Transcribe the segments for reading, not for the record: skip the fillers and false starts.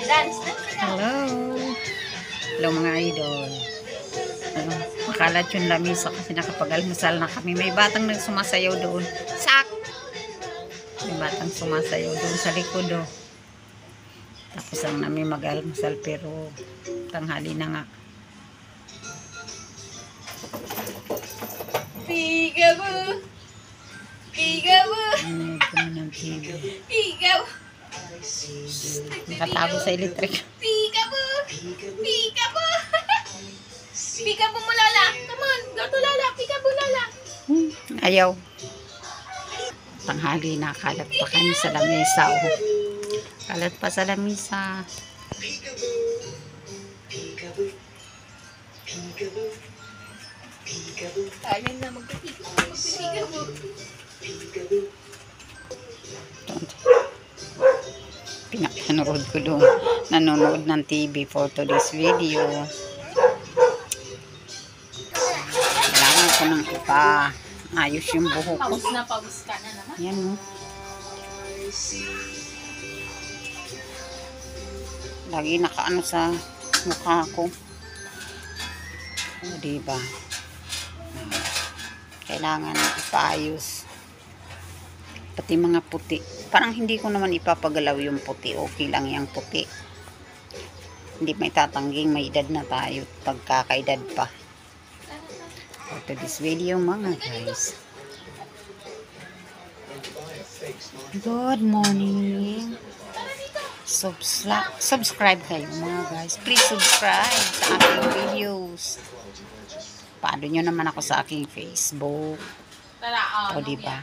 Hello. Hello mga idol. Makalat yung lamisa kasi nakapag-almusal na kami. May batang nagsumasayaw doon. Sak! May batang sumasayaw doon sa likod do. Tapos ang namin mag-almusal pero tanghali na nga. Peekaboo! Peekaboo! Nanonood kami ng TV. Peekaboo! Nakatago sa electric. Peekaboo! Peekaboo! Peekaboo mo, Lola! Come on! Go to Lola! Peekaboo, Lola! Ayaw. Tanghali na, kalat pa kami sa lamesa. Oh. Kalat pa sa lamesa. Ayun na, magpipikaboo. Pinapanood ko doon. Nanonood ng TV for today's video. Kailangan ko ng ayos yung buhok ko. Pawis ka na naman. Yan o. Lagi nakaano sa mukha ko. O, diba? Kailangan ipaayos. Pati mga puti. Parang hindi ko naman ipapagalaw yung puti. Okay lang yung puti. Hindi may tatangging may edad na tayo. Pagkakaedad pa. For today's video mga guys. Good morning. Subscribe kayo mga guys. Please subscribe sa aking videos. Paano nyo naman ako sa aking Facebook. O diba?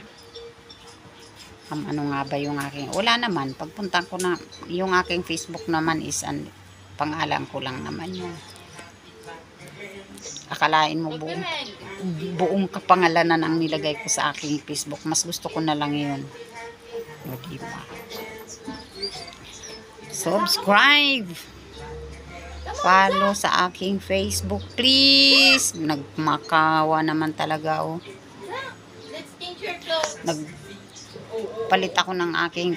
Ano nga ba yung aking, wala naman, pagpunta ko na, yung aking Facebook naman is, pangalan ko lang naman yun. Akalain mo buong kapangalanan ang nilagay ko sa aking Facebook, mas gusto ko na lang yun. O diba? Subscribe! Follow sa aking Facebook, please! Nagmakawa naman talaga, oh. Let's change your clothes. Palit ako ng aking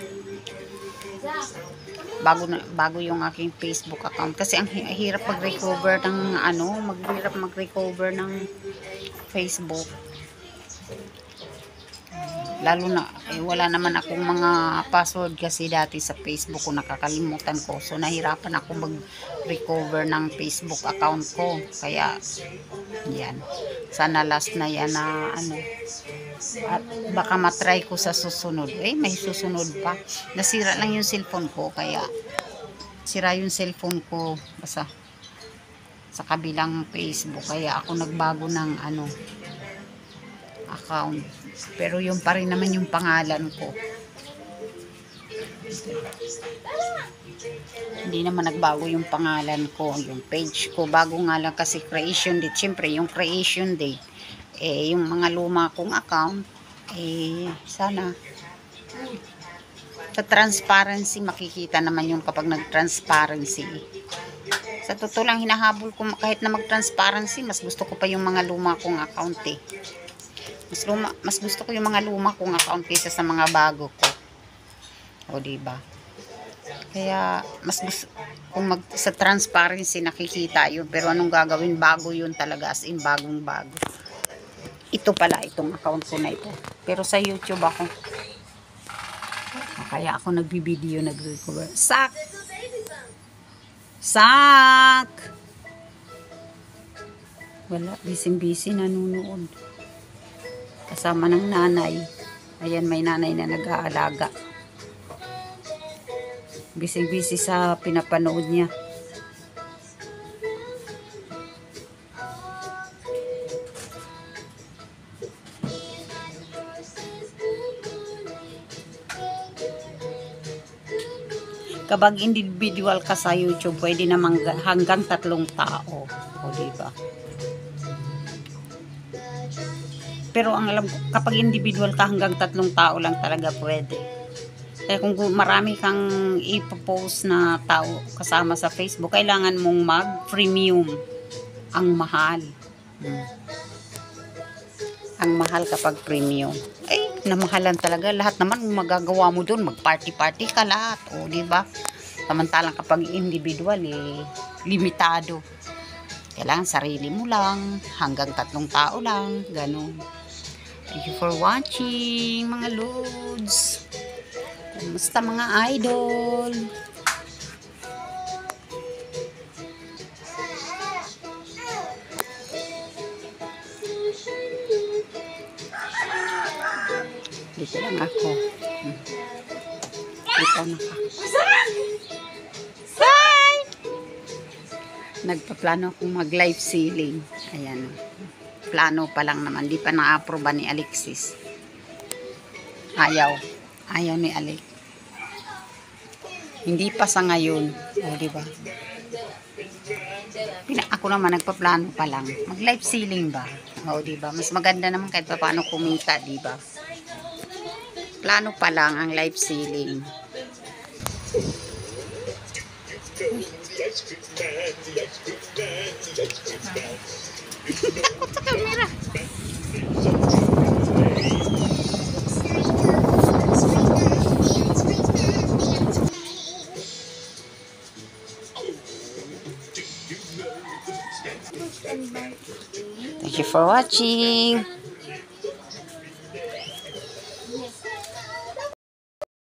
bago yung aking Facebook account kasi ang hirap mag-recover ng mag-recover ng Facebook, lalo na wala naman akong mga password kasi dati sa Facebook ko nakakalimutan ko, so nahirapan ako mag-recover ng Facebook account ko, kaya yan, sana last na yan na at baka matry ko sa susunod. May susunod pa. Nasira lang yung cellphone ko, kaya sira yung cellphone ko basta sa kabilang Facebook, kaya ako nagbago ng account, pero yung pa rin naman yung pangalan ko, hindi naman nagbago yung pangalan ko, yung page ko bago nga lang kasi creation date. Siyempre yung creation date, yung mga luma kong account, sana sa transparency makikita naman yung kapag nag-transparency. Sa totoo lang, hinahabol ko kahit na mag-transparency, mas gusto ko pa yung mga luma kong account mas gusto ko yung mga luma kong account kaysa sa mga bago ko. O diba? Kaya mas gusto kung sa transparency nakikita yun, pero anong gagawin, bago yun talaga, as in bagong bago. Ito pala, itong account ko na ito. Pero sa YouTube ako. Kaya ako nagbibideo, nag-recover. Sak! Sak! Wala, busy nanonood. Kasama ng nanay. Ayan, may nanay na nag-aalaga. Busy sa pinapanood niya. Kapag individual ka sa YouTube, pwede namang hanggang 3 tao. O diba? Pero ang alam ko, kapag individual ka, hanggang 3 tao lang talaga pwede. Kaya kung marami kang ipopost na tao kasama sa Facebook, kailangan mong mag-premium. Ang mahal. Ang mahal kapag premium. Namahalan talaga. Lahat naman magagawa mo doon. Mag-party-party ka lahat. O, diba? Samantalang kapag individual, limitado. Kailangan sarili mo lang, hanggang 3 tao lang, ganun. Thank you for watching, mga lods. Kumusta mga idol? Dito lang ako. Dito na ako. Bye! Nagpaplano akong mag-live ceiling. Ayan. Plano pa lang naman. Di pa na-aproba ni Alexis. Ayaw. Ayaw ni Alex. Hindi pa sa ngayon. O, diba? Ako naman, nagpaplano pa lang. Mag-live ceiling ba? O, diba? Mas maganda naman kahit pa paano kumita, diba? Plano pa lang ang live ceiling. Takot sa camera. Thank you for watching.